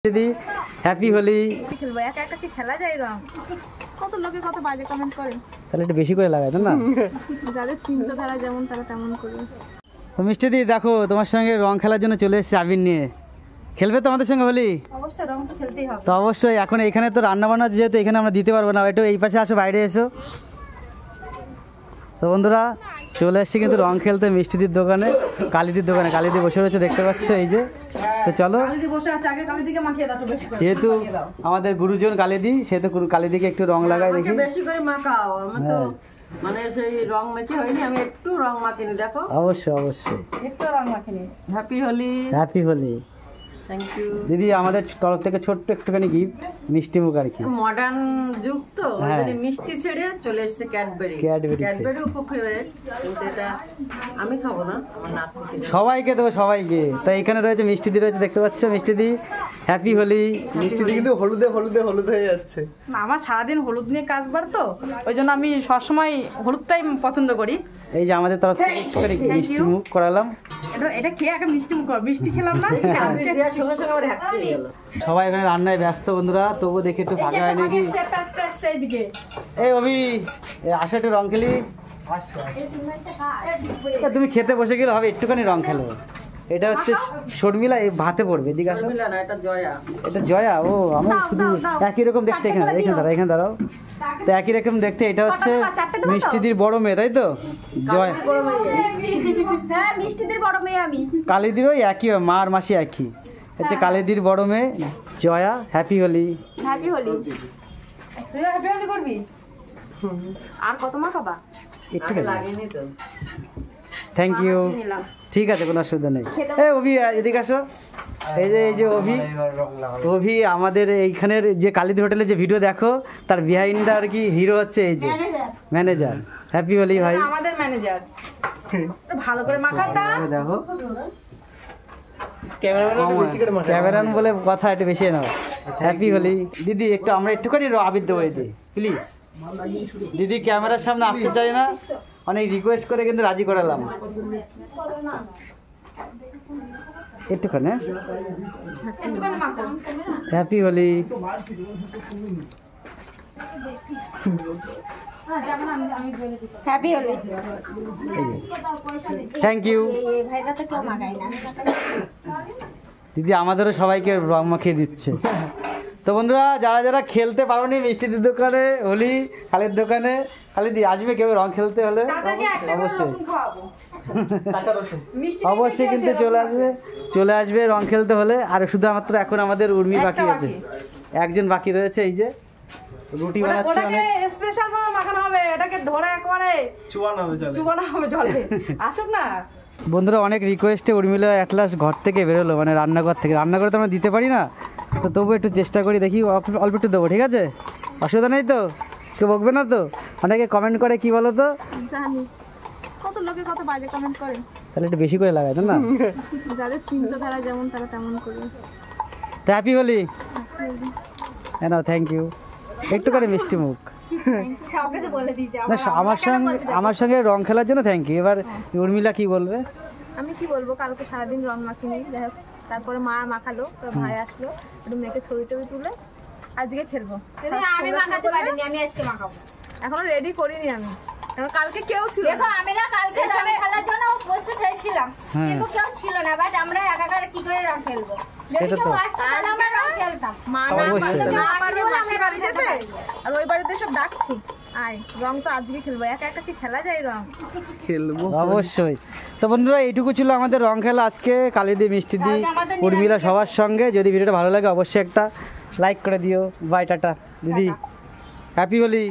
দিদি হ্যাপি হোলি। খেলবো একা একা কি খেলা যায় রং? কত লোকে কত বাজে কমেন্ট করে, তাহলে একটু বেশি করে লাগাই না? যাদের চিন্তাধারা যেমন তারা তেমন করে। তো মিষ্টি দি দেখো তোমার সঙ্গে রং খেলার জন্য চলে এসেছি আবির নিয়ে। খেলবে তো আমাদের সঙ্গে হোলি? অবশ্যই রং তো খেলতেই হবে। তো অবশ্যই, এখন এখানে তো রান্না বান্না যেহেতু এখানে আমরা দিতে পারবো না, একটু এই পাশে আসো, বাইরে এসো। তো বন্ধুরা চলে এসেছি কিন্তু রং খেলতে মিষ্টিদির দোকানে, কালিদির দোকানে। কালিদি বসে রয়েছে দেখতে পাচ্ছ, এই যে। তো চলো, যেহেতু আমাদের গুরুজন কালিদি, সেহেতু কালিদিকে একটু রং লাগাই দেখি। বেশি করে মাখাও, আমার তো মানে সেই রং মেখে হয়নি, আমি একটু রং মাখিনি। দেখো অবশ্যই অবশ্যই, একটু রং মাখিনি। Happy Holi. Happy Holi thank you দিদি। আমাদের তরফ থেকে ছোট্ট একটুখানি গিফট, মিষ্টি মুখ আর কি। মডার্ন যুগ তো, হ্যাঁ। যদি মিষ্টি ছেড়ে চলে এসেছে ক্যাডবেরি। ক্যাডবেরিও খুব ফেভারিট, কিন্তু এটা আমি খাবো না, আমার নাতনি। সবাইকে দেবো, সবাইকে। তো এখানে রয়েছে মিষ্টিদি রয়েছে, দেখতে পাচ্ছ মিষ্টিদি। হ্যাপি হোলি। মিষ্টিদি কিন্তু হলুদে হলুদে হলুদ হয়ে যাচ্ছে। না, আমার সারাদিন হলুদ নিয়ে কাজ বার তো, ওই জন্য আমি সবসময় হলুদটাই পছন্দ করি। এই যে আমাদের তরফ থেকে একটুখানি মিষ্টি মুখ করালাম। এটা খেয়ে একটা মিষ্টি মুখ করো, মিষ্টি খেলাম না। সঙ্গে সঙ্গে আমার হ্যাপি হয়ে গেল। সবাই এখানে রান্নায় ব্যস্ত বন্ধুরা, তবু দেখে একটু ফাঁকা হয় নাকি। এই অভি, আসো একটু রং খেলি। তুমি খেতে বসে গেলে হবে, একটুখানি রং খেলো। এটা হচ্ছে শর্মিলা, এই ভাতে পড়বে। এদিকে আসো। না, এটা জয়া। এটা জয়া? ও, আমি শুধু একই রকম দেখতে। এখানে দাঁড়াও, এখানে দাঁড়াও। তো একই রকম দেখতে। এটা হচ্ছে মিষ্টিদির বড় মেয়ে, তাই তো? জয়া। হ্যাঁ, মিষ্টিদের বড় মেয়ে আমি। কালিদিরও একই, মা আর মাসি একই। হচ্ছে কালিদির বড় মেয়ে জয়া। হ্যাপি হোলি। হ্যাপি হোলি। তুই হ্যাপি হোলি করবি? আর কত মাখাবা? একটু লাগেনি তো। Thank you. ঠিক আছে, কোনো অসুবিধা নেই। এই অভি, এদিকে আসো। এই যে অভি আমাদের এইখানের যে কালিদি হোটেলে যে ভিডিও দেখো, তার বিহাইন্ড আর কি হিরো হচ্ছে এই যে ম্যানেজার। হ্যাপি হোলি ভাই। আমাদের ম্যানেজার। ভালো করে মাখাতা দেখো, ক্যামেরান বলে কথা একটু বেশি নাও। হ্যাপি হোলি দিদি। একটু আমরা একটুখানি আবির দেবো দিদি, প্লিজ। দিদি ক্যামেরার সামনে আসতে চাই না, অনেক রিকোয়েস্ট করে কিন্তু রাজি করালাম। একটুখানি happy Holi. Happy Holi. Thank you দিদি, আমাদেরও সবাইকে রং মাখিয়ে দিচ্ছে। তো বন্ধুরা, যারা যারা খেলতে পারোনি মিষ্টিদির দোকানে হোলি, খালির দোকানে, খালিদি আসবে কেউ রং খেলতে হলে অবশ্যই অবশ্যই কিন্তু চলে আসবে রং খেলতে হলে। আর শুধুমাত্র এখন আমাদের উর্মি বাকি আছে, একজন বাকি রয়েছে। এই যে রুটি বানাচ্ছে, অনেক স্পেশাল ভাবে মাখানো হবে, এটাকে ধরে একবারে চুবানো হবে জলে। আসুক না বন্ধুরা, অনেক রিকোয়েস্টে উর্মিলা অ্যাট লাস্ট ঘর থেকে বেরোলো, মানে রান্নাঘর থেকে। রান্নাঘরে তো আমরা দিতে পারি না, তো তবু একটু চেষ্টা করি, দেখি অল্প একটু দেবো। ঠিক আছে, অসুবিধা নেই তো? কেউ বকবে না তো? অনেকে কমেন্ট করে, কি বলো তো, জানি কত লোকে কত বাজে কমেন্ট করে, তাহলে একটু বেশি করে লাগাই তো না? যাদের চিন্তাধারা যেমন তারা তেমন করে। তো হ্যাপি হোলি। হ্যাঁ, থ্যাংক ইউ। একটু করে মিষ্টি মুখ। না, আমার সঙ্গে রং খেলার জন্য থ্যাংক ইউ। এবার উর্মিলা কি বলবে? আমি কি বলবো, কালকে সারাদিন রং মাখিনি, যাই হোক তারপরে মা মাখালো, ভাই আসলো, একটু মেয়েকে ছবি টবি তুলে আজকে খেলবো। আমি মাখাতে পারিনি, আমি আজকে মাখাবো। এখনো রেডি করিনি আমি, কালকে কেউ ছিল দেখো, আমি না কালকে রং খেলার জন্য উপস্থিত হয়েছিলাম, কিন্তু কেউ ছিল না। বাট আমরা একা কি করে রং খেলবো? যদি কেউ আসতো তাহলে আমরা রং খেলতাম। মা না পারবে মাসির বাড়ি যেতে, আর ওই বাড়িতে সব ডাকছি, আয় রং তো আজকে খেলবো। একা একা কি খেলা যায় রং? খেলবো অবশ্যই। তো বন্ধুরা, এইটুকু ছিল আমাদের রং খেলা আজকে, কালিদি, মিষ্টিদি, উর্মিলা সবার সঙ্গে। যদি ভিডিওটা ভালো লাগে অবশ্যই একটা লাইক করে দিও। বাই, টাটা দিদি, হ্যাপি হোলি।